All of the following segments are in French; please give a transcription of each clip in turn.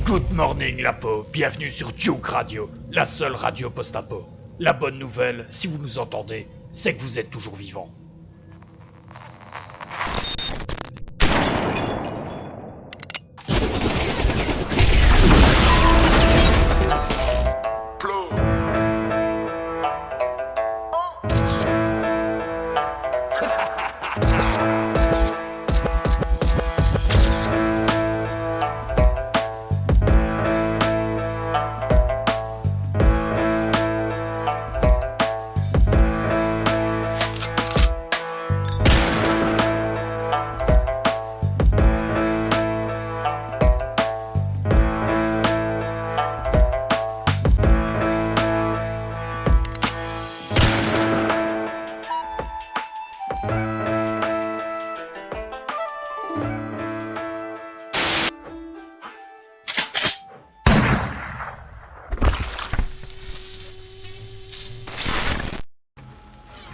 Good morning Lapo, bienvenue sur Duke Radio, la seule radio post-apo. La bonne nouvelle, si vous nous entendez, c'est que vous êtes toujours vivants.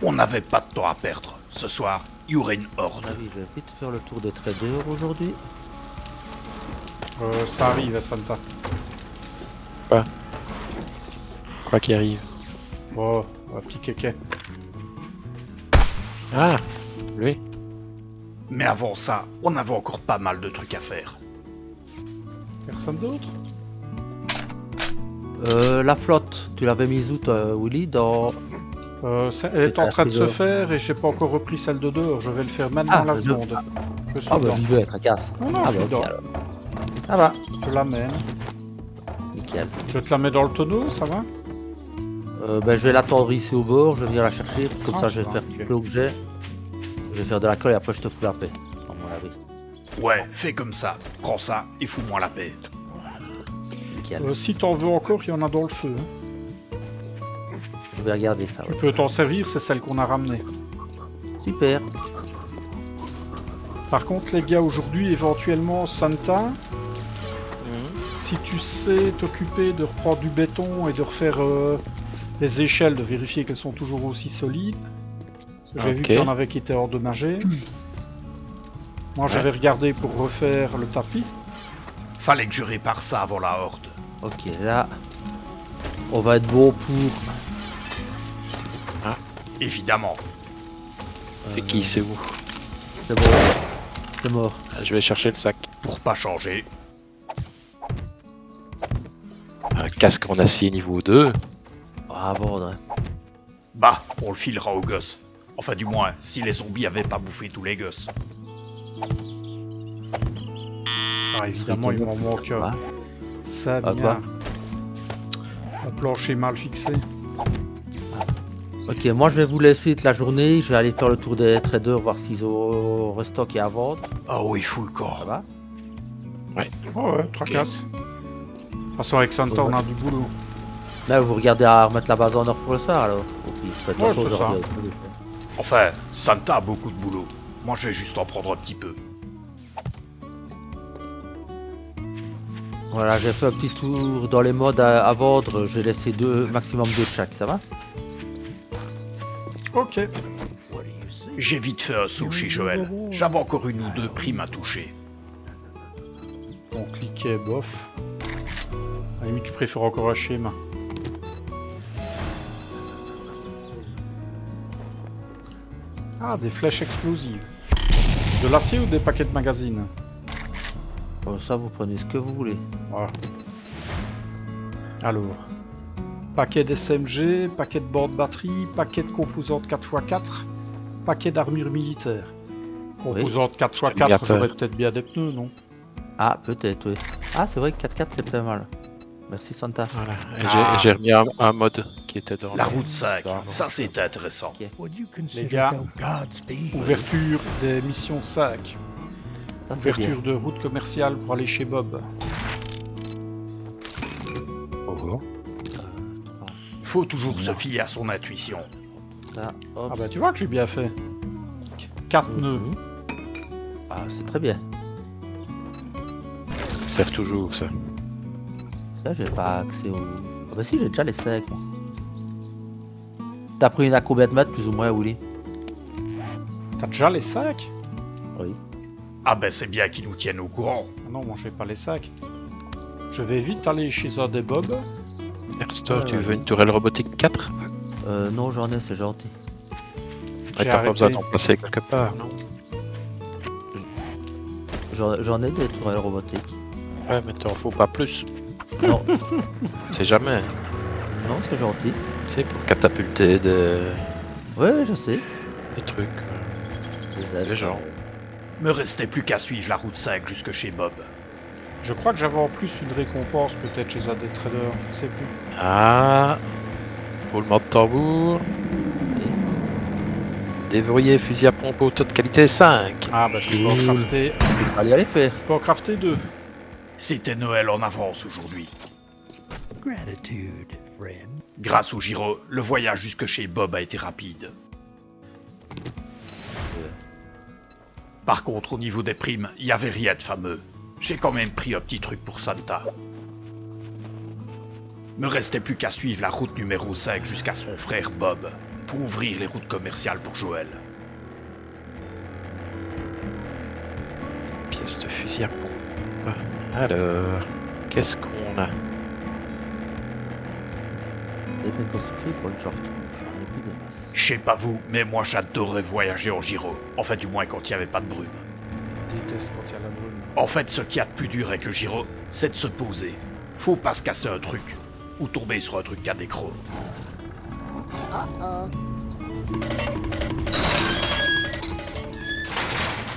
On n'avait pas de temps à perdre. Ce soir, il y aurait une horde. Ah oui, je vais vite faire le tour des traders aujourd'hui. Ça arrive à Santa. Quoi qui arrive? Oh, un petit kéké. Ah, lui. Mais avant ça, on avait encore pas mal de trucs à faire. Personne d'autre? La flotte, tu l'avais mise où toi, Willy? Dans... Elle est en train de se faire et j'ai pas encore repris celle de dehors. Je vais le faire maintenant la seconde. Je suis Ah bah dedans. j'y vais, tracasse. Non, non, Ah je suis bah, dedans. ok, alors. Ça va, Je l'amène. nickel. Je te la mets dans le tonneau, ça va? Ben, je vais l'attendre ici au bord, je vais venir la chercher, comme Ah, ça je vais ça faire va, tout ok. l'eau que j'ai. Je vais faire de la colle et après je te fous la paix, à mon avis. Ouais, fais comme ça. Prends ça et fous-moi la paix. Nickel. Si t'en veux encore, il y en a dans le feu. Hein. Je vais regarder ça, Tu ouais. peux t'en servir, c'est celle qu'on a ramenée. Super. Par contre, les gars, aujourd'hui, éventuellement, Santa, si tu sais t'occuper de reprendre du béton et de refaire les échelles, de vérifier qu'elles sont toujours aussi solides. J'ai vu Ok. qu'il y en avait qui étaient endommagés. Moi, j'avais regardé pour refaire le tapis. Fallait que je répare ça avant la horde. Ok, là, on va être bon pour... Évidemment. C'est qui, c'est où? C'est bon, c'est mort. Je vais chercher le sac. Pour pas changer. Un casque en acier niveau 2. Ah bon, ouais. Bah, on le filera aux gosses. Enfin du moins, si les zombies avaient pas bouffé tous les gosses. Ah, évidemment, il m'en manque Ah. ça Ah, bien. toi. Un plancher mal fixé. Ok, moi je vais vous laisser toute la journée, je vais aller faire le tour des traders, voir s'ils ont restock et à vendre. Ah oui, full Ça corps. va? Oh ouais, tracasse. De toute façon, avec Santa, on a du boulot. Là, vous regardez à remettre la base en ordre pour le soir alors. Ok, faites Ouais, la chose, c'est ça. regardez. Enfin, Santa a beaucoup de boulot. Moi, je vais juste en prendre un petit peu. Voilà, j'ai fait un petit tour dans les modes à vendre, j'ai laissé maximum deux de chaque, ça va? Ok. J'ai vite fait un saut chez Joël. J'avais encore une ou deux primes à toucher. On cliquait, bof. À la limite, je préfère encore un schéma. Ah, des flèches explosives. De l'acier ou des paquets de magazines? Bon, ça, vous prenez ce que vous voulez. Voilà. Alors. Paquet d'SMG, paquet de bords de batterie, paquet de composantes 4x4, paquet d'armure militaire. Composantes 4x4, Navigateur. j'aurais peut-être bien des pneus, non? Ah, peut-être, oui. Ah, c'est vrai que 4x4 c'est pas mal. Merci Santa. Voilà. Et Ah. j'ai remis un mode qui était dans La le- route 5, ça c'est intéressant. Les gars, ouverture des missions 5. Ça, c'est bien. Ouverture de route commerciale pour aller chez Bob. Oh. Faut toujours se fier à son intuition. Ça, hop. Ah bah tu vois que j'ai bien fait. 4 nœuds. Mhm. Ah, c'est très bien. Ça sert toujours, ça. Là, j'ai pas accès au... Ah bah si, j'ai déjà les 5, moi. T'as pris une à combien de mètres, plus ou moins, Willy? T'as déjà les sacs? Oui. Ah ben c'est bien qu'ils nous tiennent au courant. Ah non, moi j'ai pas les sacs. Je vais vite aller chez un des Bob. Ersto, Ouais, tu ouais. veux une tourelle robotique 4? Non, j'en ai, c'est gentil. J'ai T'as pas besoin arrêté. d'en placer quelque part, non? J'en ai des tourelles robotiques. Ouais, mais t'en faut pas plus. Non, C'est jamais. non, c'est gentil. C'est pour catapulter Ouais, je sais. des trucs. Des ailes. Les gens. Me restait plus qu'à suivre la route 5 jusque chez Bob. Je crois que j'avais en plus une récompense peut-être chez un des traders, je sais plus. Ah, roulement de tambour. Déverrouiller fusil à pompe auto de qualité 5. Ah bah je peux en Cool. crafter. Allez, allez faire. Je peux en crafter 2. C'était Noël en avance aujourd'hui. Gratitude, friend. Grâce au gyro, le voyage jusque chez Bob a été rapide. Par contre, au niveau des primes, il n'y avait rien de fameux. J'ai quand même pris un petit truc pour Santa. Me restait plus qu'à suivre la route numéro 5 jusqu'à son frère Bob, pour ouvrir les routes commerciales pour Joël. Pièce de fusil à pompe. Alors, qu'est-ce qu'on a? Les pécos sucrés, il faut que je retrouve. J'en ai plus des masses. Je sais pas vous, mais moi j'adorais voyager en gyro. Enfin, du moins quand il n'y avait pas de brume. Je déteste quand il y a la brume. En fait, ce qu'il y a de plus dur avec le gyro, c'est de se poser. Faut pas se casser un truc, ou tomber sur un truc qui a des crocs.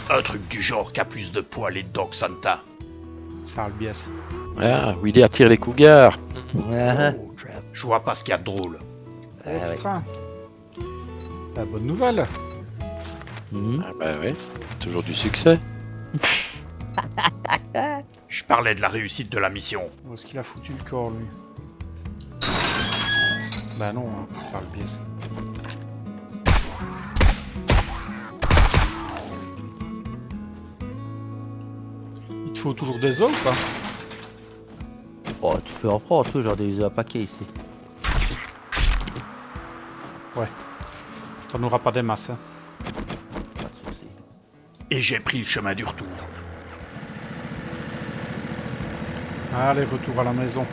Un truc du genre qui a plus de poids les dents que Santa. Sale biais. Ah, Willy attire les cougars. Ah, Oh, trap. Je vois pas ce qu'il y a de drôle. ouais. Extra. La bonne nouvelle. Mhm. Ah bah ouais, toujours du succès. Je parlais de la réussite de la mission. Où est-ce qu'il a foutu le corps lui? Bah non, hein. Sale biais. Il te faut toujours des os ou pas? Oh, tu peux en prendre, truc, j'en ai usé un paquet ici. T'en auras pas des masses. Hein. Pas de soucis. Et j'ai pris le chemin du retour. Allez, retour à la maison.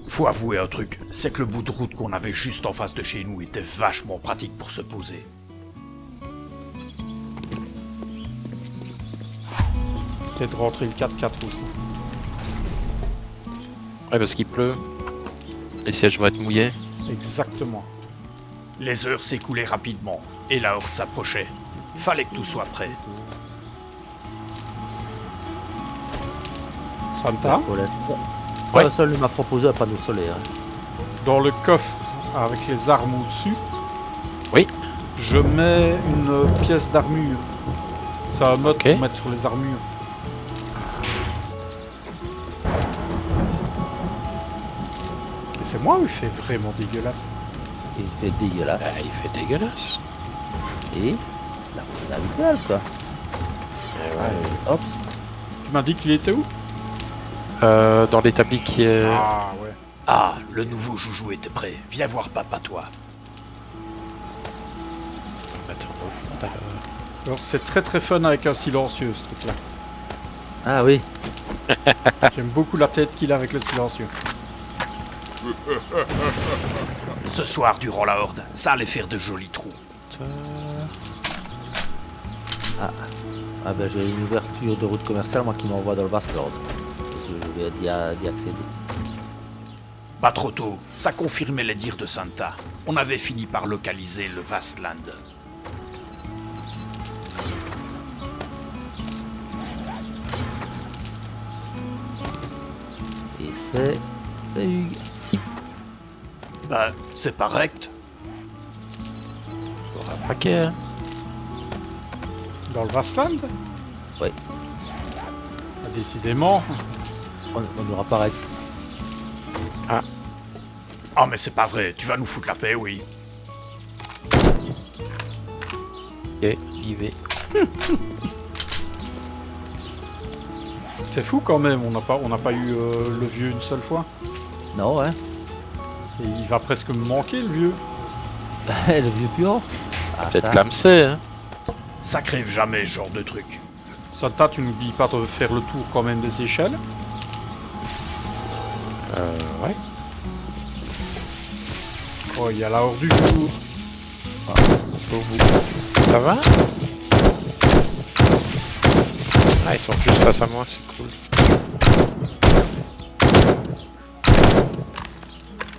Faut avouer un truc, c'est que le bout de route qu'on avait juste en face de chez nous était vachement pratique pour se poser. Peut-être rentrer le 4x4 aussi. Ouais, parce qu'il pleut. Les sièges vont être mouillés. Exactement. Les heures s'écoulaient rapidement, et la horde s'approchait. Fallait que tout soit prêt. Santa, Pour l'instant. Ouais. Le sol m'a proposé un panneau solaire. dans le coffre avec les armes au-dessus, Oui. je mets une pièce d'armure. C'est un mode Ok. pour mettre sur les armures. Et c'est moi ou il fait vraiment dégueulasse? Il fait dégueulasse. Ah, il fait dégueulasse. Et la route habituelle, quoi. Allez, hop. Tu m'as dit qu'il était où? Dans l'établi qui est... Ah ouais. Ah, le nouveau joujou était prêt. Viens voir papa, toi. Alors c'est très très fun avec un silencieux ce truc là. Ah oui. J'aime beaucoup la tête qu'il a avec le silencieux. Ce soir, durant la horde, ça allait faire de jolis trous. Ah ben j'ai une ouverture de route commerciale moi qui m'envoie dans le Vastland. Je vais d'y accéder. Pas trop tôt, ça confirmait les dires de Santa. On avait fini par localiser le Vastland. Et c'est Hugues. Ben, c'est pas rect. Pour un paquet, hein. Dans le Vastland? Oui. Ah, décidément. On n'aura pas arrêté. Ah mais c'est pas vrai, tu vas nous foutre la paix, oui. Ok, j'y vais. C'est fou quand même, on n'a pas eu le vieux une seule fois. Non, ouais. Et il va presque me manquer le vieux. Le vieux pion. Ah, Peut-être ça. clamsé, hein. Ça crève jamais ce genre de truc. Santa, tu n'oublies pas de faire le tour quand même des échelles. Ouais. Oh, il y a la horde du jour. Ah, c'est pour vous. Ça va? Ah, ils sont juste face à moi, c'est cool.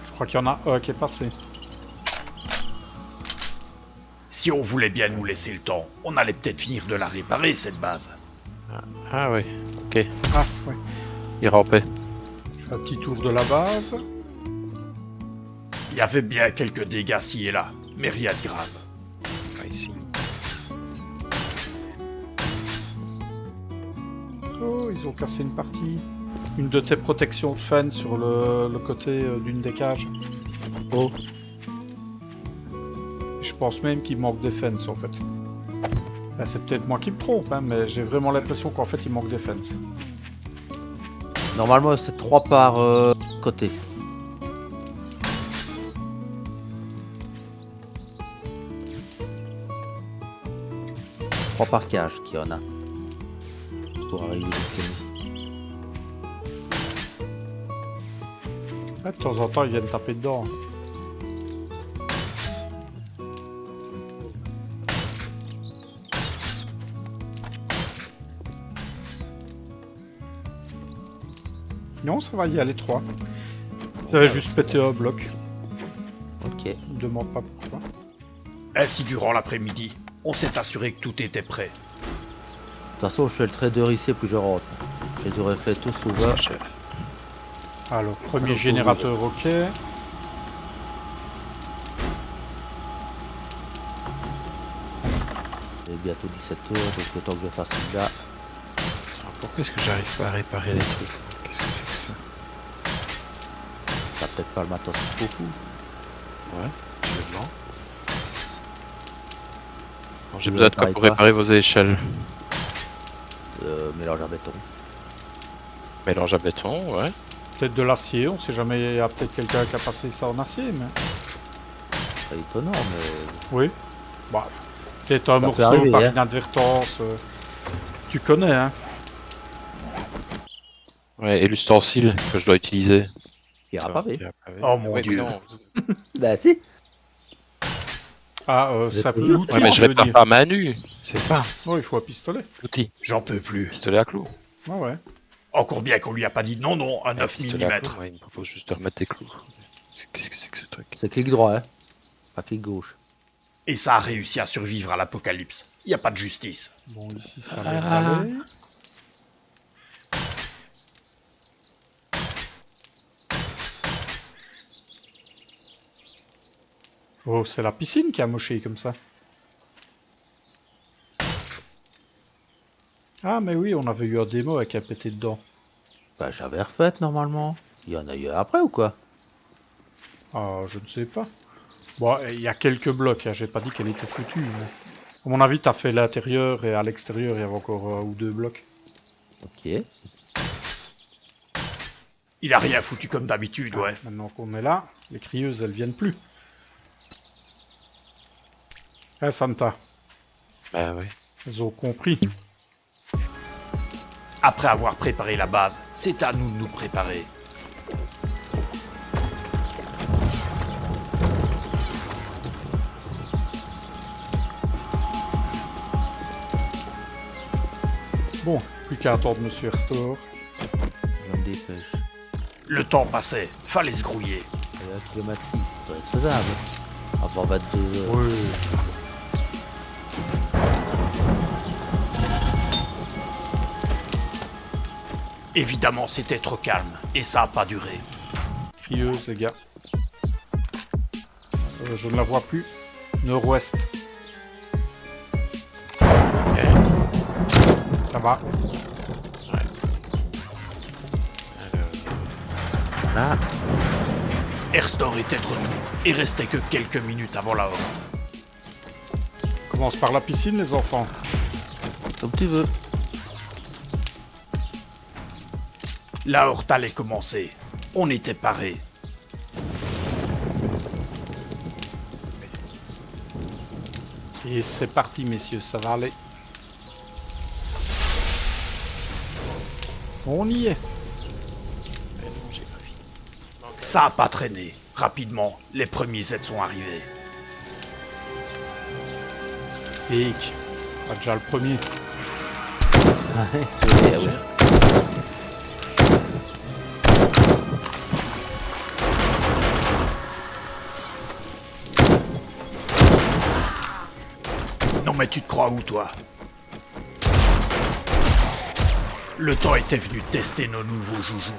Je crois qu'il y en a un qui est passé. Si on voulait bien nous laisser le temps, on allait peut-être finir de la réparer, cette base. Ah oui, ok. Ah, ouais. Il rampait. Je fais un petit tour de la base. Il y avait bien quelques dégâts ci et là, mais rien de grave. Ah, ici. Oh, ils ont cassé une partie. Une de tes protections de fence sur le côté d'une des cages. Oh, Je pense même qu'il manque des fences en fait. Là, c'est peut-être moi qui me trompe, hein, mais j'ai vraiment l'impression qu'en fait il manque des fences. normalement c'est 3 par côté. Trois par cage qu'il y en a. Pour arriver jusqu'à Ouais, de temps en temps ils viennent taper dedans. Non, ça va y aller 3. Ça va juste péter un bloc. Ok. Je me demande pas pourquoi. Ainsi, durant l'après-midi, on s'est assuré que tout était prêt. De toute façon, je fais le trader ici puis je rentre. Je les aurais fait tous ouverts. Alors, premier Alors, générateur, ok. Il est bientôt 17h, donc le temps que je fasse celui-là. Pourquoi est-ce que j'arrive pas à réparer les trucs? Qu'est-ce que c'est que ça? T'as peut-être pas le matos qu'il faut. Ouais, absolument. J'ai Oui, besoin de quoi pareil, pour pas. réparer vos échelles? Mélange à béton. Mélange à béton, ouais. Peut-être de l'acier, on sait jamais, il y a peut-être quelqu'un qui a passé ça en acier, mais... Pas étonnant, mais. Oui. Bah, peut-être un Ça peut morceau arriver, par hein. inadvertance. Tu connais, hein. Ouais, et l'ustensile que je dois utiliser. Il ira pas vite. Oh mon Ouais, Dieu. mais non. Bah si. Ah, Vous ça êtes peut toujours- l'outil, Ouais, mais tu je veux répare dire. pas à main nue. C'est ça, Oh, il faut un pistolet. l'outil. J'en peux plus. Pistolet à clous. Ah ouais. Encore bien qu'on lui a pas dit non, non, à 9 Pistolet à clous, mm. ouais, il me propose juste de remettre des clous. Qu'est-ce que c'est que ce truc? C'est clic droit, hein. Pas clic gauche. Et ça a réussi à survivre à l'apocalypse. Y a pas de justice. Bon, ici, ça a l'air d'aller. Oh, c'est la piscine qui a moché comme ça. Ah, mais oui, on avait eu un démo avec un pété dedans. Bah j'avais refait normalement. Il y en a eu après ou quoi? Ah, je ne sais pas. Bon, il y a quelques blocs, hein, j'ai pas dit qu'elle était foutue, mais... À mon avis, t'as fait l'intérieur et à l'extérieur, il y avait encore un ou deux blocs. Ok. Il a rien foutu comme d'habitude, ouais. Maintenant qu'on est là, les crieuses, elles viennent plus. Eh, Santa, Bah ouais. elles ont compris. Après avoir préparé la base, c'est à nous de nous préparer. Bon, plus qu'à attendre Monsieur Restore. Je me dépêche. Le temps passait, fallait se grouiller. Il y a 1 km 6, ça doit être faisable. Avant 22 heures. Oui. Évidemment, c'était trop calme, et ça a pas duré. Crieuse, les gars. Je ne la vois plus. Nord-ouest. Ça va. Là, Erstor était de retour, et restait que quelques minutes avant la horde. Commence par la piscine, les enfants. comme tu veux. La horde allait commencer. On était parés. Et c'est parti, messieurs, ça va aller. On y est. Mais non, j'ai pas fini. Ça a pas traîné. Rapidement, les premiers aides sont arrivés. Et sera déjà le premier. Ouais, c'est vrai, ouais. Non mais tu te crois où toi? Le temps était venu tester nos nouveaux joujoux.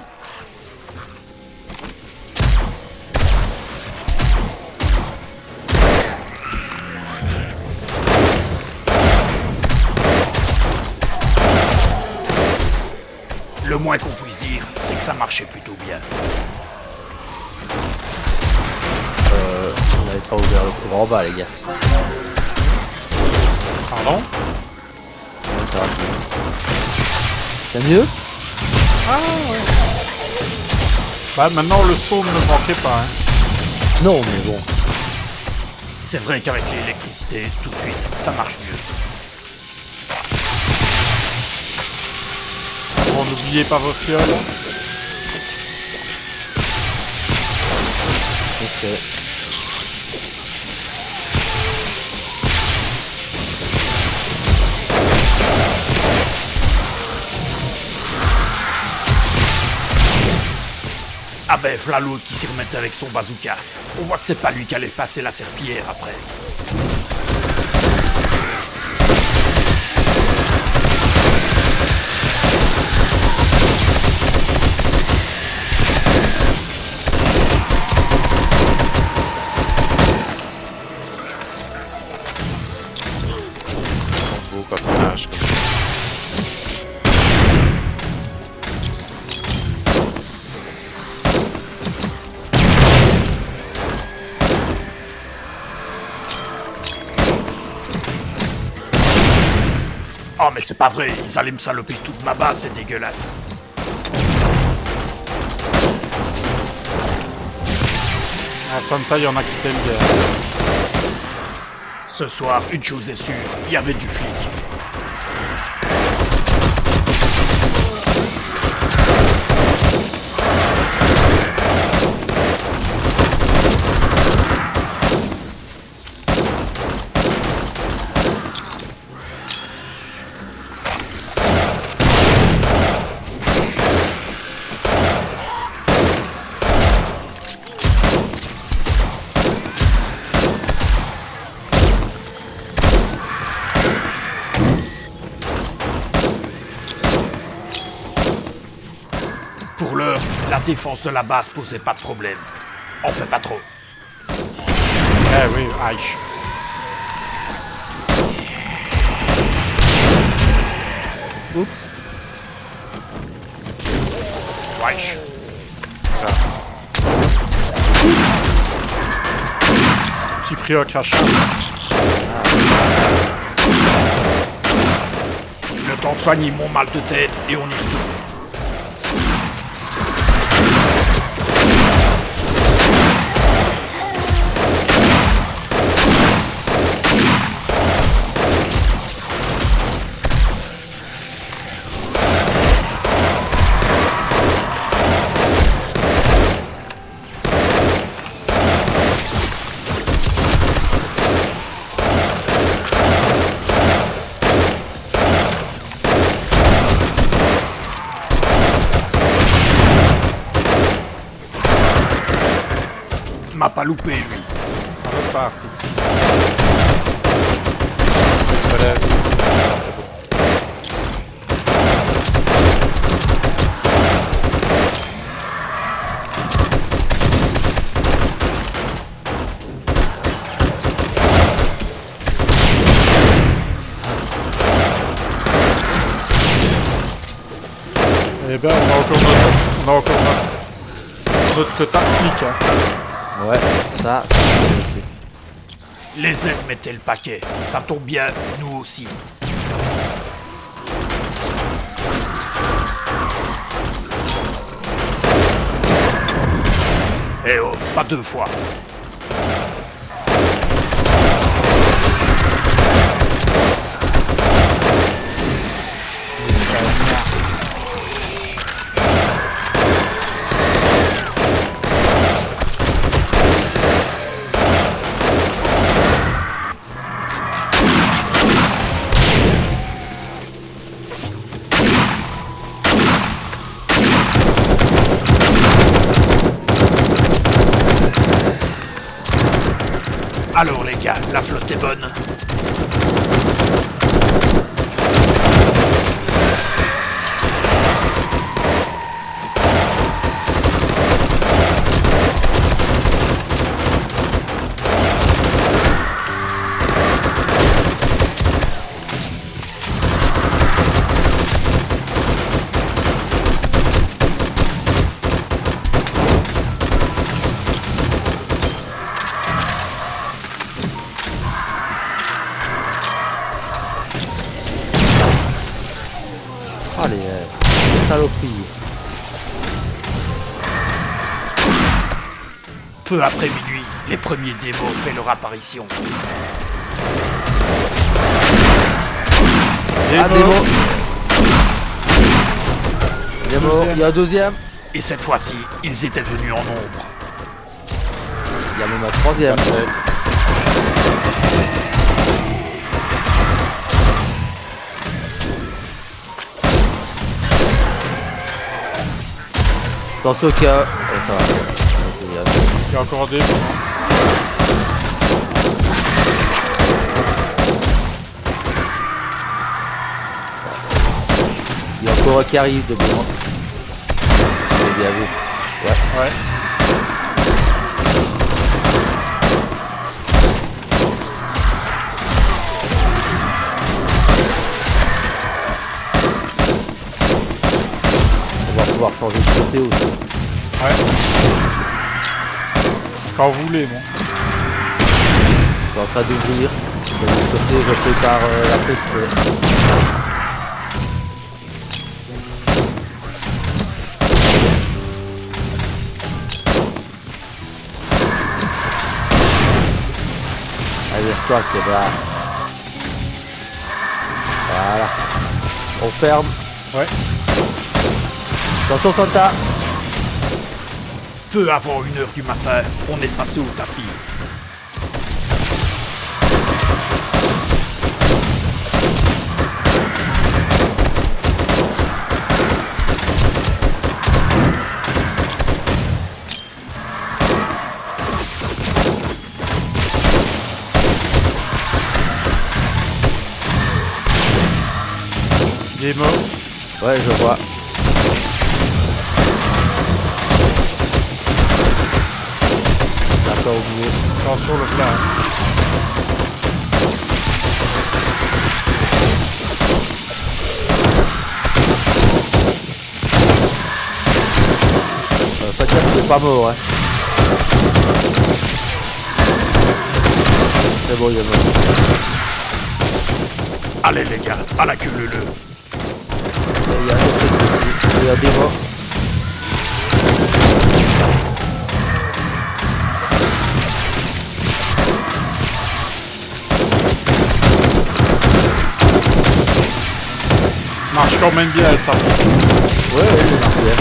Le moins qu'on puisse dire, c'est que ça marchait plutôt bien. On n'avait pas ouvert le couvre en bas, les gars. Pardon? Ouais, ça va mieux. C'est mieux? Ah ouais. Bah maintenant le saut ne manquait pas. Hein. Non, mais bon. C'est vrai qu'avec l'électricité, tout de suite, ça marche mieux. Bon, n'oubliez pas vos fioles. Ok. Ah ben, v'là l'autre qui s'y remettait avec son bazooka. On voit que c'est pas lui qui allait passer la serpillière après. Ils sont beaux comme nage comme ça. Oh mais c'est pas vrai, ils allaient me saloper toute ma base, c'est dégueulasse. À Santa, il y en a qui t'aiment bien. Ce soir, une chose est sûre, il y avait du flic. Pour l'heure, la défense de la base posait pas de problème. On fait pas trop. Eh oui, aïe. Oups. Wesh. J'ai pris un crachat. Le temps de soigner mon mal de tête et on y retourne. M'a pas loupé lui. Ça reparti. Je se relève. C'est bon. Eh ben, on a encore notre quota de flics. Hein. Ouais, ça c'est aussi. Les aides mettaient le paquet. Ça tombe bien, nous aussi. Eh oh, pas deux fois. Alors les gars, la flotte est bonne. Allez, saloperie. Peu après minuit, les premiers démos font leur apparition. Ah, démo. Démo, il y a un deuxième. Et cette fois-ci, ils étaient venus en nombre. Il y a même un troisième. Attention qu'il y a... Oh, ça va. Il y a encore des... Il y a encore un qui arrive de bien. J'ai bien vu. Ouais. Ouais. On va pouvoir changer de côté aussi. Ouais. Quand vous voulez, bon. Je suis en train d'ouvrir. De l'autre côté, je prépare la peste. Allez, toi, c'est là. Voilà. On ferme. Ouais. Attention, Santa. Peu avant 1h du matin, on est passé au tapis. Démo. Ouais, je vois. D'accord, oublié. Attention le plat. Pas dire que c'est pas mort, hein. C'est bon, il est mort. Allez les gars, à la queue leu. Il y a un autre truc aussi. Il y a des morts. Marche quand même bien, ça. Ouais, il marche bien.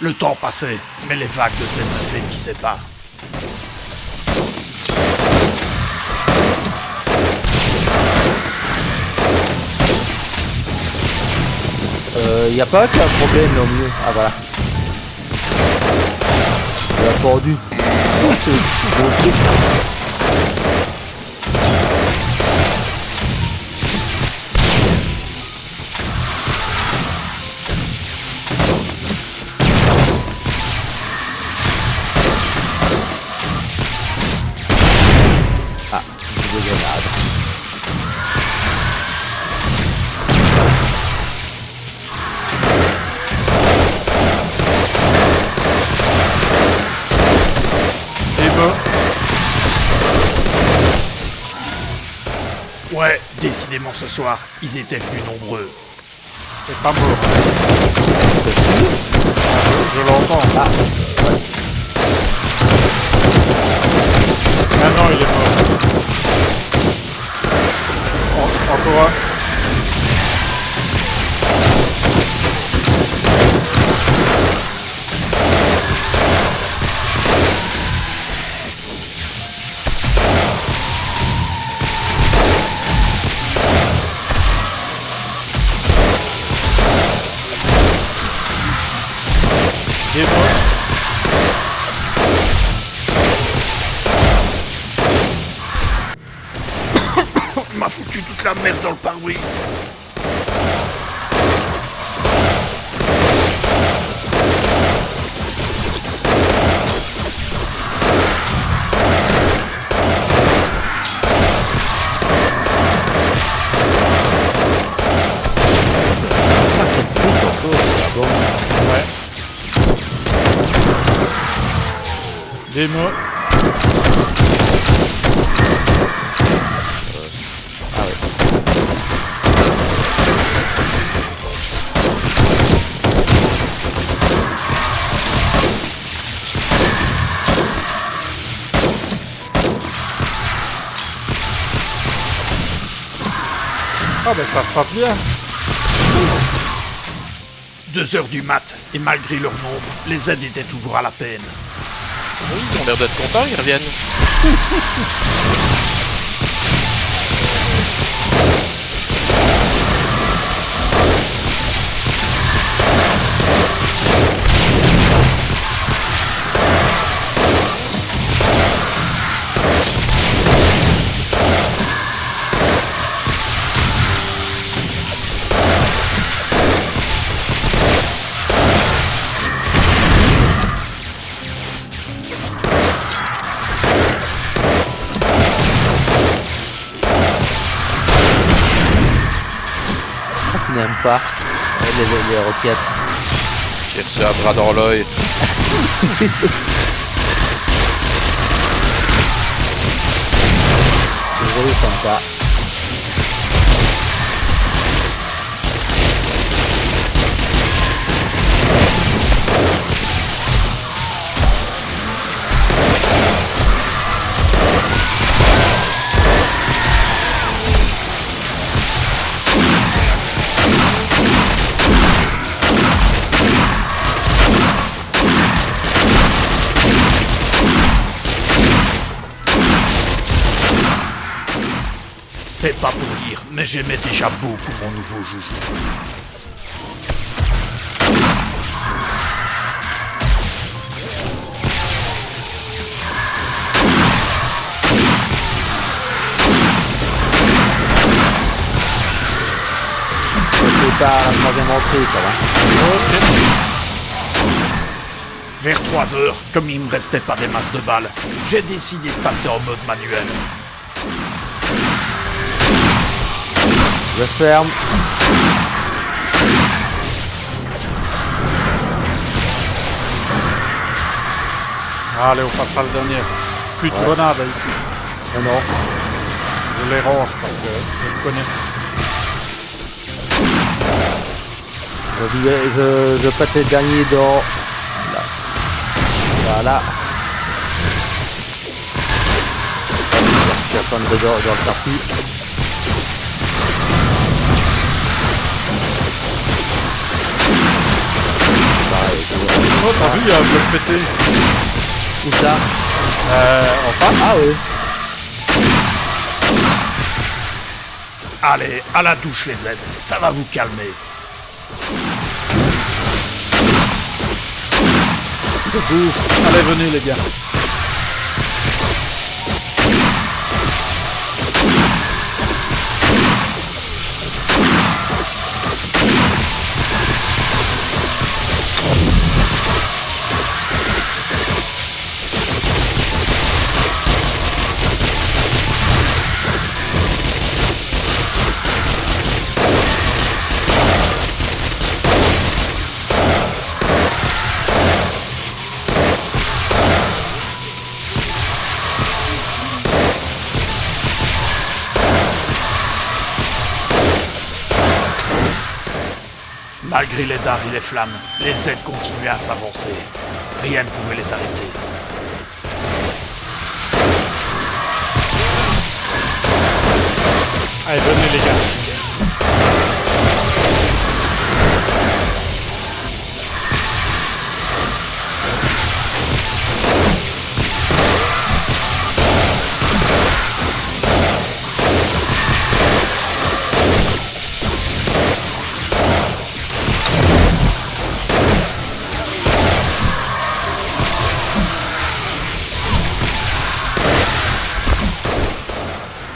Le temps passait, mais les vagues de cette ne faiblissaient pas. Y a pas qu'un problème au mieux. Ah voilà. Il a pendu. C'est bon truc. Ah, c'est des grenades. Ouais, décidément ce soir, ils étaient venus nombreux. C'est pas mort. Je l'entends. Ah, ouais. Démo. M'a foutu toute la merde dans le pare-brise. Ouais. Démo. Ah ouais. Ah ben ça se passe bien. 2 heures du mat, et malgré leur nombre, les aides étaient toujours à la peine. Oui, ils ont l'air d'être contents, ils reviennent. Tu n'aimes pas les roquettes. J'ai reçu un bras dans l'œil. Désolé, Santa. C'est pas pour dire, mais j'aimais déjà beaucoup mon nouveau joujou. C'est pas la troisième entrée, ça va. Vers 3 heures, comme il me restait pas des masses de balles, j'ai décidé de passer en mode manuel. Je ferme. Allez, on passera le dernier. Plus de grenades ici. Oh non. Je les range parce que je le connais. Je pète les derniers dans... Là. Voilà. Je vais prendre dedans dans le tapis. Oh, t'as vu, il y a un bloc pété. Où ça? En face. Ah oui. Allez, à la douche les aides, ça va vous calmer. C'est beau. Allez, venez les gars. Malgré les dards et les flammes, les aides continuaient à s'avancer. Rien ne pouvait les arrêter. Allez, venez les gars.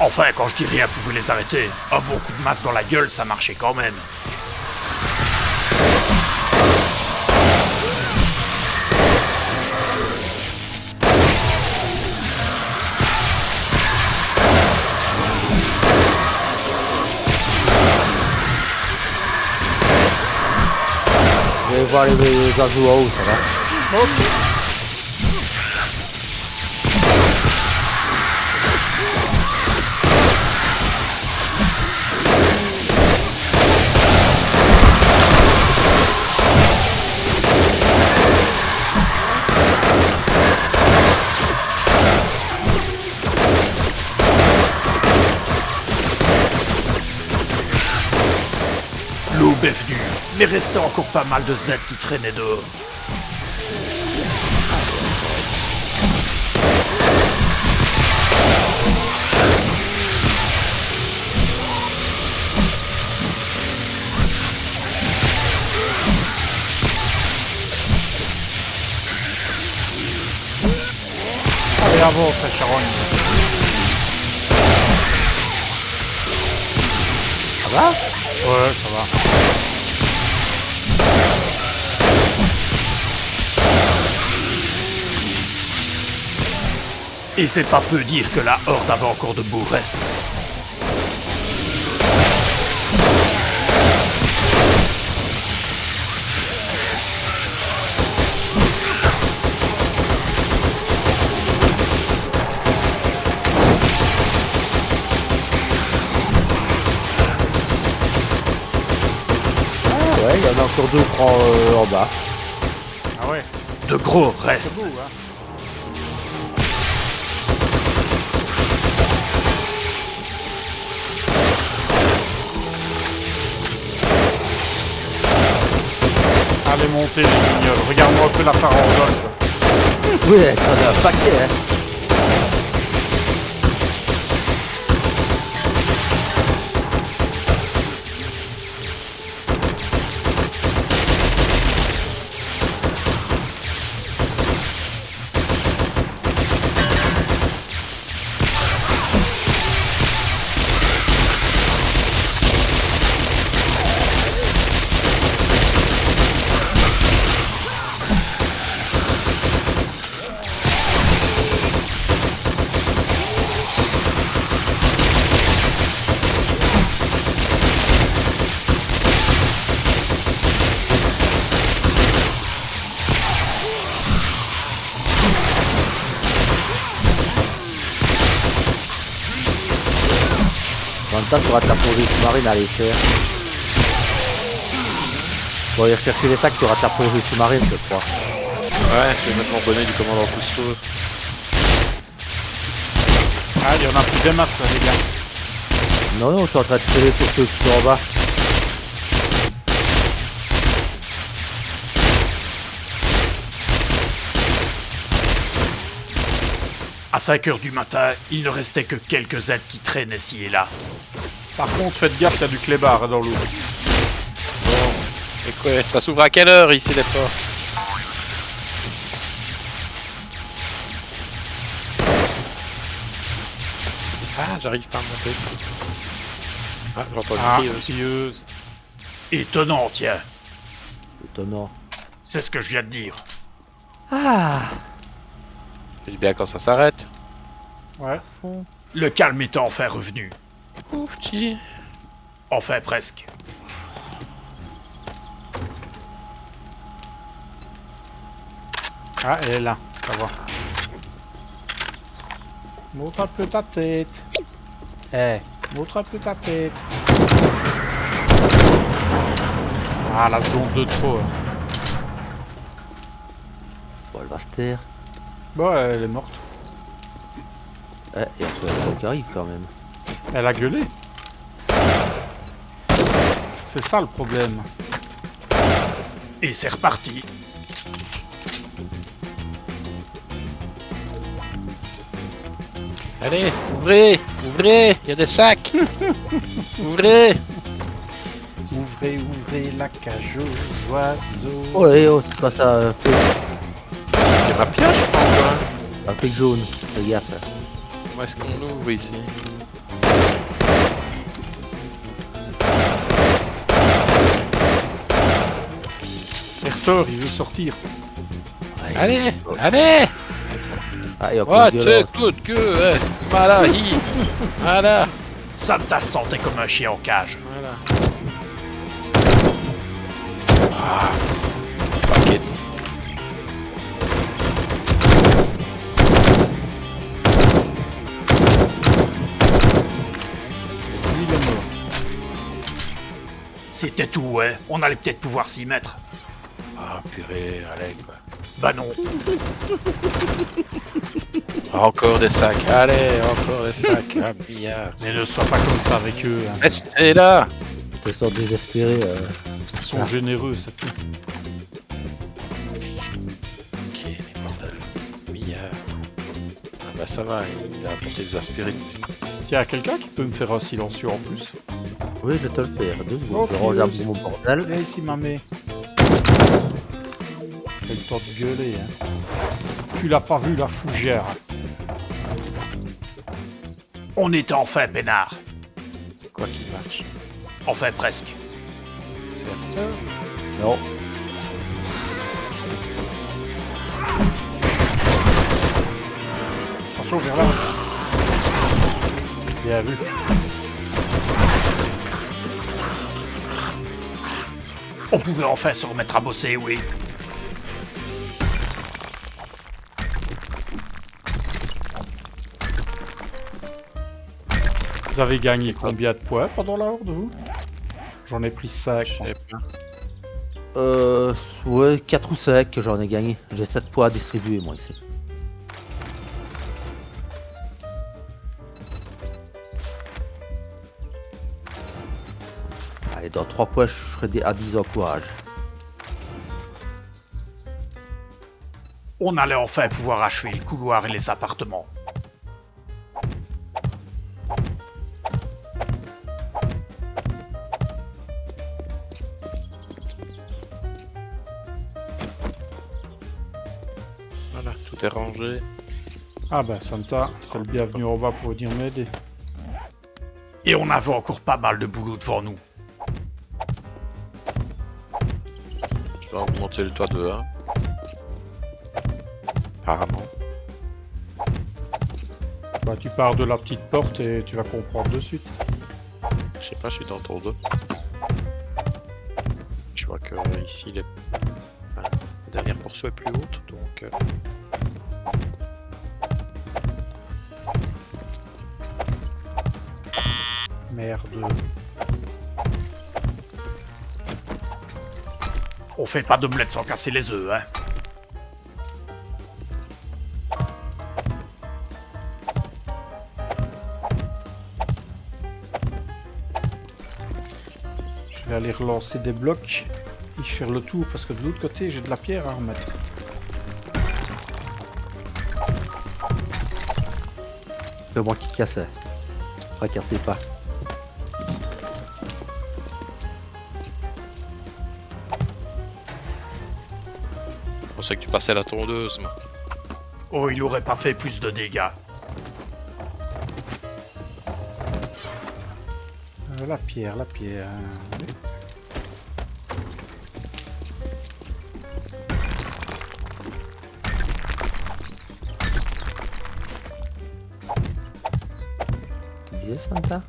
Enfin, quand je dis rien pouvait les arrêter, un bon coup de masse dans la gueule, ça marchait quand même. Je vais voir les oiseaux en haut, ça va. L'aube est venue, mais restait encore pas mal de Z qui traînaient dehors. Allez, avance, Charon. Ça va? Ouais, ça va. Et c'est pas peu dire que la horde avait encore de beaux restes. Ah ouais, il y en a encore 2 en bas. Ah ouais, De gros c'est restes. beau, hein. Allez, monter les mignoles. Regarde-moi un peu la farandole. Oui, t'en as un paquet, hein. Dans le temps, tu rates la plongée sous-marine à aller faire. Pour aller chercher les sacs, tu rates la plongée sous-marine, je crois. Ouais, je vais mettre mon bonnet du commandant Cousteau. Ah, il y en a plus des masses, là, les gars. Non, non, je suis en train de tirer sur ceux qui sont en bas. À 5 h du matin, il ne restait que quelques Z qui traînaient ci et là. Par contre, faites gaffe, il y a du clébard dans l'eau. Bon, et quoi, ça s'ouvre à quelle heure ici les portes? Ah, j'arrive pas à monter. Ah, j'entends une Ah, crieuse. crieuse. Étonnant, tiens. Étonnant. C'est ce que je viens de dire. Ah! Je dis bien quand ça s'arrête. Ouais, fond. Le calme était enfin revenu. Ouf, petit. Enfin presque. Ah, elle est là, ça va. Montre un peu ta tête. Eh, montre un peu ta tête. Ah, la seconde de trop. Hein. Bon, elle va se taire. Bon, elle est morte. Eh, il y a un peu qui arrive quand même. Elle a gueulé. C'est ça le problème. Et c'est reparti. Allez, ouvrez, ouvrez, il y a des sacs. Ouvrez. Ouvrez, ouvrez la cage aux oiseaux. Oh, et oh, c'est pas ça, flic. C'est ma pioche, je pense. Un flic jaune. Fais gaffe. Où est-ce qu'on ouvre ici? Perceur, il veut sortir. Ouais, Allez, allez. Ah, et encore What, une c'est violence. tout que... Voilà, voilà, Santa se sentait comme un chien en cage. voilà. Ah, fuck it. Lui, il est mort. C'était tout, ouais. On allait peut-être pouvoir s'y mettre. Ah, purée, allez, quoi. Bah non. Encore des sacs, allez, encore des sacs, un milliard. Mais ne sois pas comme ça avec eux. Hein. Restez là. Ils sont désespérés. Ils sont Ah. généreux, c'est tout. Ok, les bordels. Milliard. Ah bah ça va, il a apporté des aspirines. Tiens, quelqu'un qui peut me faire un silencieux en plus. Oui, je vais te le faire. 2 secondes. Ok, Je range un oui. peu mon bordel. Viens ici, mamé. T'as le temps de gueuler, hein. Tu l'as pas vu, la fougère. On était enfin peinard. C'est quoi qui marche? Enfin presque. C'est Hearthstone? Non. Attention, vers là. Bien vu. On pouvait enfin se remettre à bosser, oui. Vous avez gagné combien de points pendant la horde, vous? J'en ai pris 5. Je sais pas. Ouais, 4 ou 5 que j'en ai gagné. J'ai 7 points à distribuer, moi, ici. Allez, dans 3 points, je serai à 10 encourages. On allait enfin pouvoir achever le couloir et les appartements. Voilà, tout est rangé. Ah ben, Santa, t'es le bienvenu en bas pour venir m'aider. Et on avait encore pas mal de boulot devant nous. Je dois augmenter le toit de 1. Apparemment. Bah, tu pars de la petite porte et tu vas comprendre de suite. Je sais pas, je suis dans le tour 2. Je vois que ici, la dernière portion est plus haute, donc... Merde. On fait pas d'omelette sans casser les œufs, hein. Je vais aller relancer des blocs et faire le tour parce que de l'autre côté j'ai de la pierre à remettre. C'est moi qui cassais. Fracassez pas. Je pensais que tu passais la tondeuse, moi. Oh, il aurait pas fait plus de dégâts. La pierre, la pierre. Oui. Tu disais, Santa?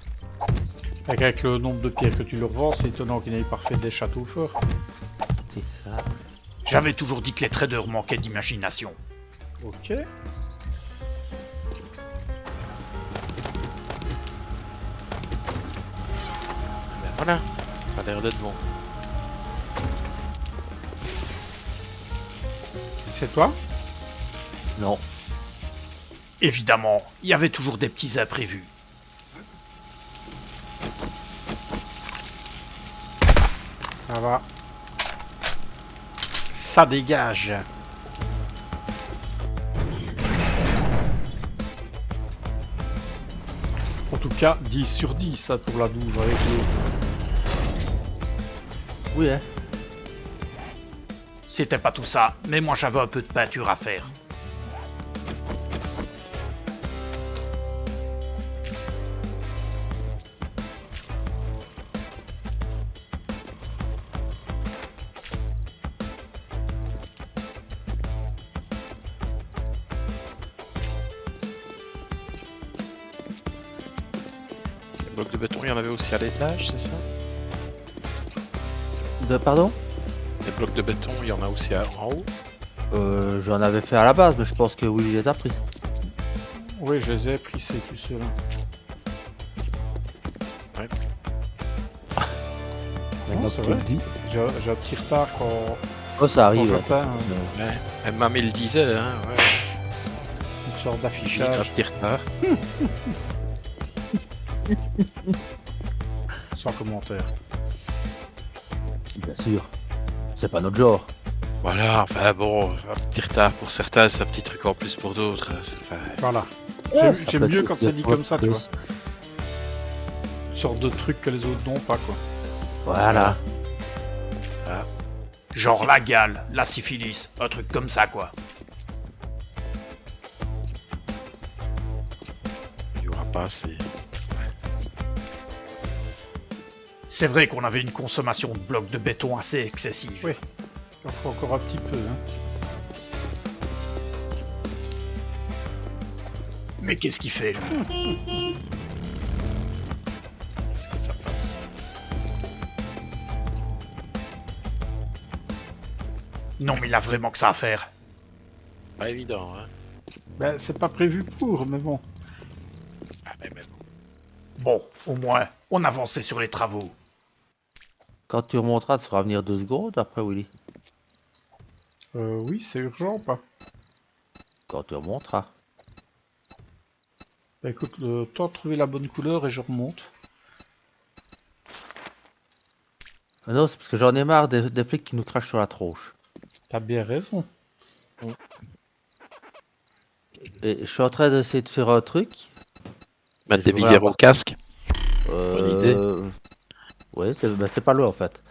Avec le nombre de pierres que tu leur vends, c'est étonnant qu'ils n'aient pas fait des châteaux forts. C'est ça. J'avais toujours dit que les traders manquaient d'imagination. Ok. Ben voilà, ça a l'air d'être bon. C'est toi? Non. Évidemment, il y avait toujours des petits imprévus. Ça va. Ça dégage. En tout cas, 10 sur 10 ça, pour la douve avec l'eau. Oui, hein. C'était pas tout ça, mais moi j'avais un peu de peinture à faire. blocs de béton, il y en avait aussi à l'étage, c'est ça? Pardon? Les blocs de béton, il y en a aussi en haut? J'en avais fait à la base, mais je pense que oui, il les a pris. Oui, je les ai pris, c'est tout ceux-là. Maintenant c'est que tu vrai. le dis. J'ai un petit retard quand, Oh, ça quand arrive. je Ouais. peins, hein. Ouais. Et Mamie le disait, hein, ouais. Une sorte J'ai un d'affichage petit retard. sans commentaire. Bien sûr. C'est pas notre genre. Voilà, enfin bon, un petit retard pour certains, c'est un petit truc en plus pour d'autres. Enfin, Voilà. Ouais, J'aime ça j'aime peut mieux être quand c'est dit comme ça, tu vois. plus. Une sorte de truc que les autres n'ont pas, quoi. Voilà. Genre la gale, la syphilis, un truc comme ça quoi. il y aura pas assez. C'est vrai qu'on avait une consommation de blocs de béton assez excessive. Oui. Il en faut encore un petit peu, hein. Mais qu'est-ce qu'il fait lui? Est-ce que ça passe? Non mais il a vraiment que ça à faire. Pas évident, hein. Ben, c'est pas prévu pour, mais bon. Ah, mais bon. Bon, au moins, on avançait sur les travaux. Quand tu remonteras, tu feras venir 2 secondes après, Willy. Oui, c'est urgent ou pas? Quand tu remonteras. Bah écoute, le temps de trouver la bonne couleur et je remonte. Ah non, c'est parce que j'en ai marre des flics qui nous crachent sur la tronche. T'as bien raison. Et je suis en train d'essayer de faire un truc. Mettre Je des devrais visières avoir- au casque. Bonne idée. Ouais, c'est pas loin en fait.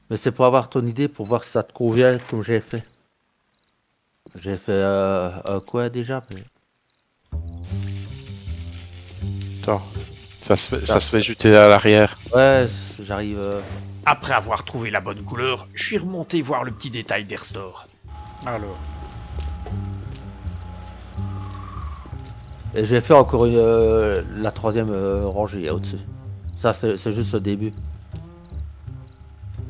Mais c'est pour avoir ton idée, pour voir si ça te convient comme j'ai fait. J'ai fait quoi déjà mais... Attends. Ça se fait jeter à l'arrière. Ouais, j'arrive. Après avoir trouvé la bonne couleur, je suis remonté voir le petit détail des restores. Alors, Et j'ai fait encore la 3e rangée au-dessus. Ça, c'est juste le début.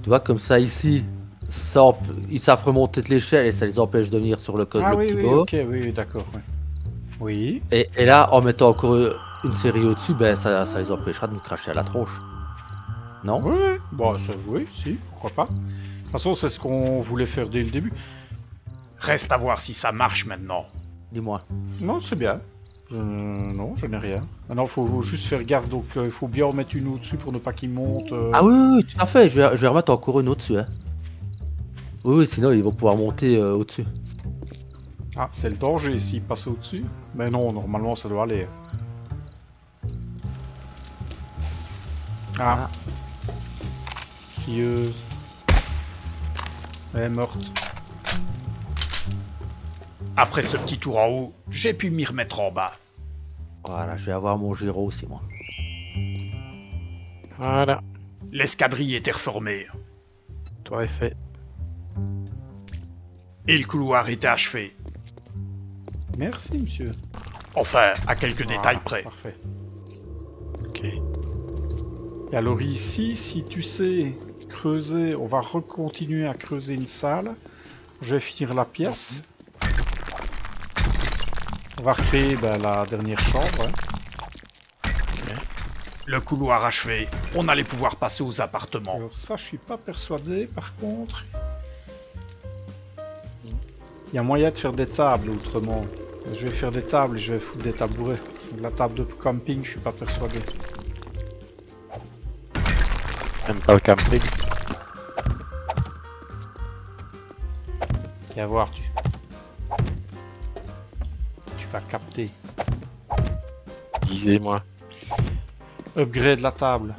Tu vois, comme ça ici, ils savent remonter de l'échelle et ça les empêche de venir sur le code ah le oui, petit oui, bord. ok, oui, d'accord, oui. Oui. Et là, en mettant encore une série au-dessus, ben ça les empêchera de nous cracher à la tronche. Non? Oui, oui. Bon, ça, oui, si, pourquoi pas. De toute façon, c'est ce qu'on voulait faire dès le début. Reste à voir si ça marche maintenant. Dis-moi. Non, c'est bien. Non, je n'ai rien. Maintenant, il faut juste faire gaffe, donc il faut bien en mettre une au-dessus pour ne pas qu'il monte. Ah oui, oui, tout à fait, je vais remettre encore une au-dessus. Hein. Oui, oui, sinon ils vont pouvoir monter au-dessus. Ah, c'est le danger s'il passe au-dessus. Mais non, normalement, ça doit aller. Ah. Filleuse. Elle est morte. Après ce petit tour en haut, j'ai pu m'y remettre en bas. Voilà, je vais avoir mon gyro aussi, moi. Voilà. L'escadrille était reformée. Toi est fait. Et le couloir était achevé. Merci, monsieur. Enfin, à quelques détails Voilà, près. Parfait. Ok. Et alors ici, si tu sais creuser, on va recontinuer à creuser une salle. Je vais finir la pièce. On va recréer la dernière chambre. Hein. Le couloir achevé, on allait pouvoir passer aux appartements. Alors ça, je suis pas persuadé. Par contre, il y a moyen de faire des tables autrement. Je vais faire des tables et je vais foutre des tabourets. La table de camping, je suis pas persuadé. Même pas le camping. Viens voir, tu vas capter. Disez-moi. Upgrade la table.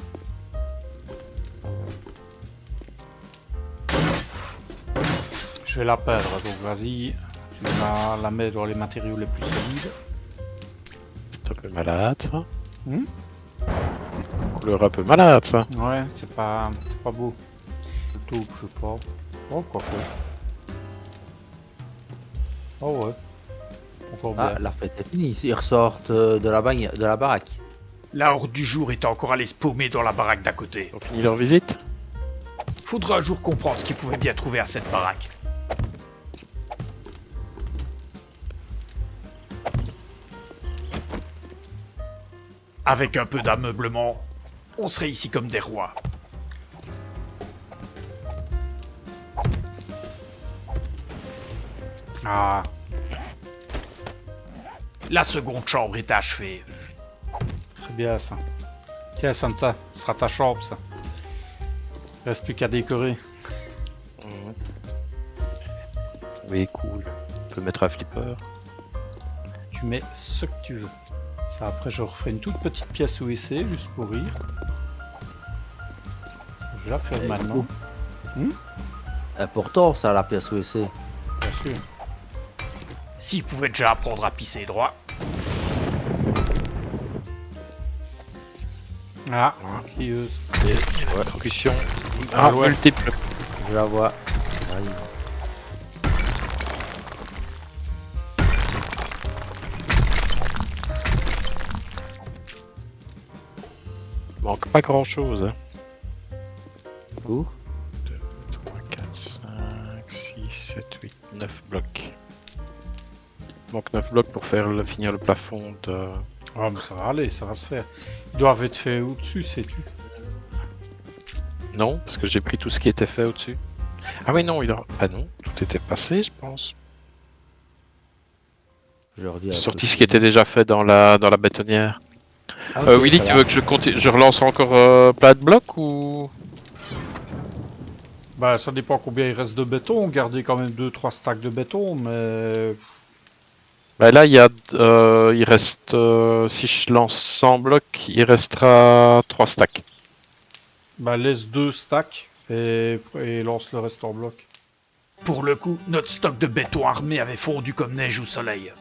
Je vais la perdre, donc vas-y. Je vais la mettre dans les matériaux les plus solides. C'est un peu malade, ça. Hmm. Couleur un peu malade, ça. Ouais, c'est pas beau. Plutôt, je sais pas. Oh, quoi que. Oh ouais. Encore bien. Ah, la fête est finie. Ils ressortent de la baraque. La horde du jour était encore allée se paumer dans la baraque d'à côté. Ils ont fini leur visite? Faudra un jour comprendre ce qu'ils pouvaient bien trouver à cette baraque. Avec un peu d'ameublement, on serait ici comme des rois. Ah, La seconde chambre est achevée. très bien ça. Tiens, Santa, ce sera ta chambre ça. Il reste plus qu'à décorer. Oui, cool. On peut mettre un flipper. Tu mets ce que tu veux. Ça, après, je referai une toute petite pièce OEC, juste pour rire. Je vais la faire Et maintenant. Important ça, la pièce OEC. Bien sûr. S'ils pouvaient déjà apprendre à pisser droit. Ah, crieuse. Discussion. Ah, Ah, ouais. multiple. Je la vois. Aïe. Manque pas grand chose. Hein. Où? 3, 4, 5, 6, 7, 8, 9 blocs. Il manque 9 blocs pour finir le plafond de... Oh, mais ça va aller, ça va se faire. Ils doivent être faits au-dessus, sais-tu. Non, parce que j'ai pris tout ce qui était fait au-dessus. Ah oui, non, ah non, tout était passé, je pense. Je redis J'ai un sorti peu. ce qui était déjà fait dans la bétonnière. Ah, ok, Willy, ça tu va. veux que je relance encore plein de blocs ou... Bah, ça dépend combien il reste de béton. Gardez quand même 2-3 stacks de béton, mais... Bah là, il reste... si je lance 100 blocs, il restera 3 stacks. Bah, laisse 2 stacks et lance le reste en bloc. Pour le coup, notre stock de béton armé avait fondu comme neige au soleil.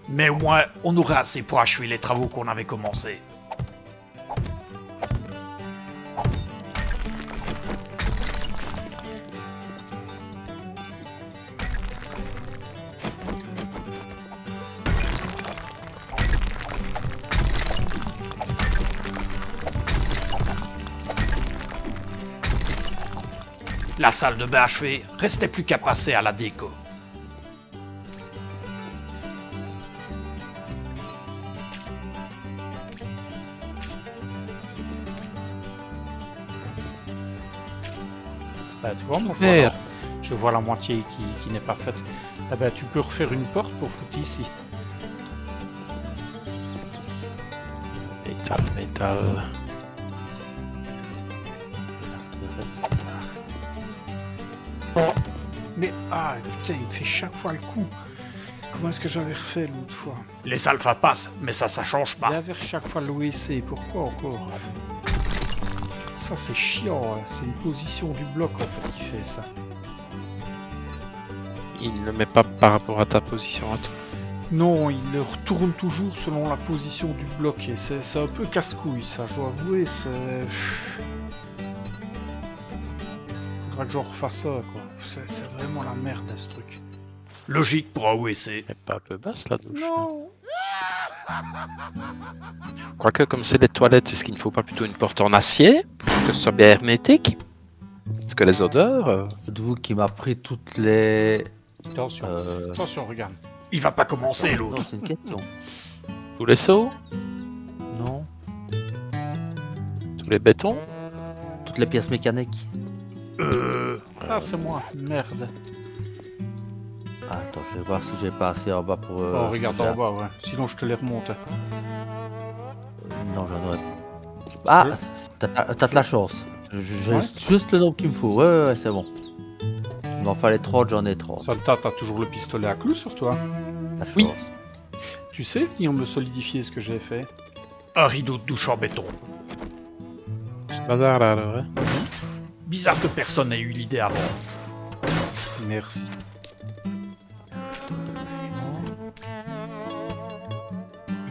Mais au moins, on aura assez pour achever les travaux qu'on avait commencés. La salle de bain achevée, restait plus qu'à passer à la déco. Bah, tu vois, moi, Merde. je vois la moitié qui n'est pas faite. Ah bah, tu peux refaire une porte pour foutre ici. Métal. Mais, ah, putain, il me fait chaque fois le coup. Comment est-ce que j'avais refait l'autre fois? Les alphas passent, mais ça change Il pas. avait chaque fois l'OEC, pourquoi encore? Ça c'est chiant, hein. C'est une position du bloc en fait qui fait ça. Il ne le met pas par rapport à ta position à toi. Non, il le retourne toujours selon la position du bloc et c'est un peu casse-couille ça, je dois avouer, c'est... Faudra que j'en refasse ça quoi, c'est vraiment la merde ce truc. Logique pour un OEC. Elle est pas un peu basse la douche. Non. Quoique comme c'est des toilettes, est-ce qu'il ne faut pas plutôt une porte en acier pour que ce soit bien hermétique? Parce que les odeurs... De vous qui m'a pris toutes les. Attention, attention, regarde. Il va pas commencer Non, l'autre. c'est une question. Tous les seaux? Non. Tous les bétons? Toutes les pièces mécaniques. Ah c'est moi, merde. Ah, attends, je vais voir si j'ai pas assez en bas pour. Oh regarde faire. en bas, ouais, sinon je te les remonte. Non, j'en aurais. Ah, Ouais. t'as de la chance. J'ai Ouais. juste le nombre qu'il me faut. Ouais, c'est bon. Il m'en fallait 30, j'en ai 30. Santa, t'as toujours le pistolet à clous sur toi? La Oui. chance. Tu sais venir me solidifier ce que j'ai fait? Un rideau de douche en béton. C'est bazar là alors, hein. Bizarre que personne n'ait eu l'idée avant. Merci.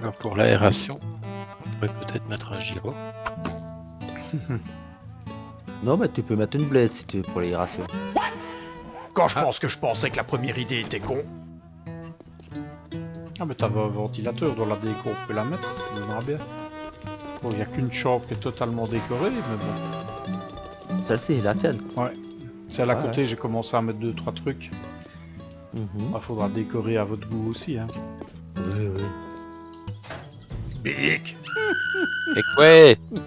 Alors pour l'aération, on pourrait peut-être mettre un gyro. Non, mais tu peux mettre une blade si tu veux pour l'aération. Quand je pense que je pensais que la première idée était con. Ah mais t'avais un ventilateur dans la déco, on peut la mettre, ça donnera bien. Bon, il y a qu'une chambre qui est totalement décorée, mais bon. Celle-ci, est la tienne. Celle à Ouais, côté, j'ai commencé à mettre 2-3 trucs. Mhm. Ah, faudra décorer à votre goût aussi, hein. Oui, oui. Bic. Et quoi?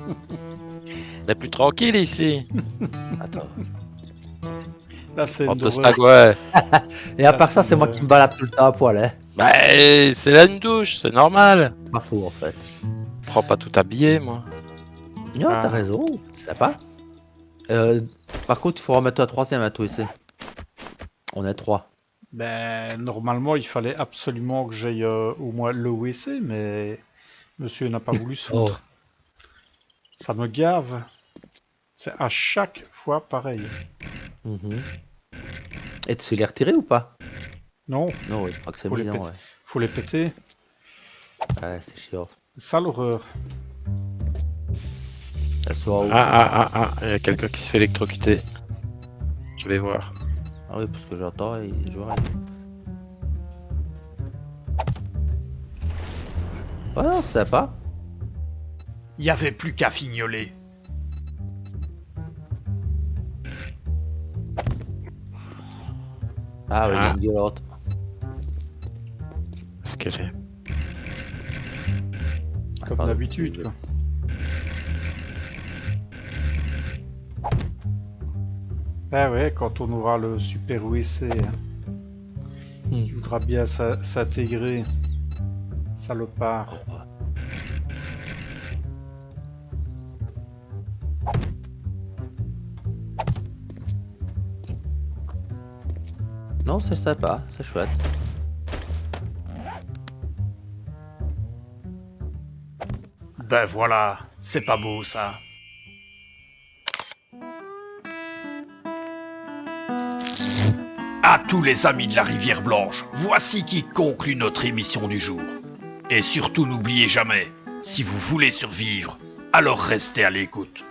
On est plus tranquille ici. Attends. Là, c'est On une te d'horreur. stack, ouais. Et à Là, part ça, c'est c'est moi le- qui me balade tout le temps à poil, hein. Bah, c'est là une douche, c'est normal. Pas faux, en fait. Prends pas tout habillé, moi. Non, Ah. t'as raison, sympa. Par contre, il faut remettre un troisième à toi ici. On est 3. Ben, normalement, il fallait absolument que j'aille au moins le WC, mais monsieur n'a pas voulu se foutre. Ça me gave. C'est à chaque fois pareil. Mhm. Et tu sais les retirer ou pas? Non, Non, oui, je crois que c'est Faut les mignon, péter. ouais. faut les péter. Ouais, c'est chiant. C'est ça l'horreur. Elles sont où? Il y a quelqu'un qui se fait électrocuter. Je vais voir. Ah oui, parce que j'entends et je vois rien. Ouais, non, c'est sympa. Y avait plus qu'à fignoler. Ah oui, il y a Ah. une gueulante. Ce que j'ai. Ah, Comme pardon, d'habitude, tu- quoi. Ah ouais, quand on aura le super WC, hein, Hmm. qui voudra bien s'intégrer. Salopard. Oh, ouais. Non, c'est sympa, c'est chouette. Ben voilà, c'est pas beau ça. À tous les amis de la Rivière Blanche, voici qui conclut notre émission du jour. Et surtout n'oubliez jamais, si vous voulez survivre, alors restez à l'écoute.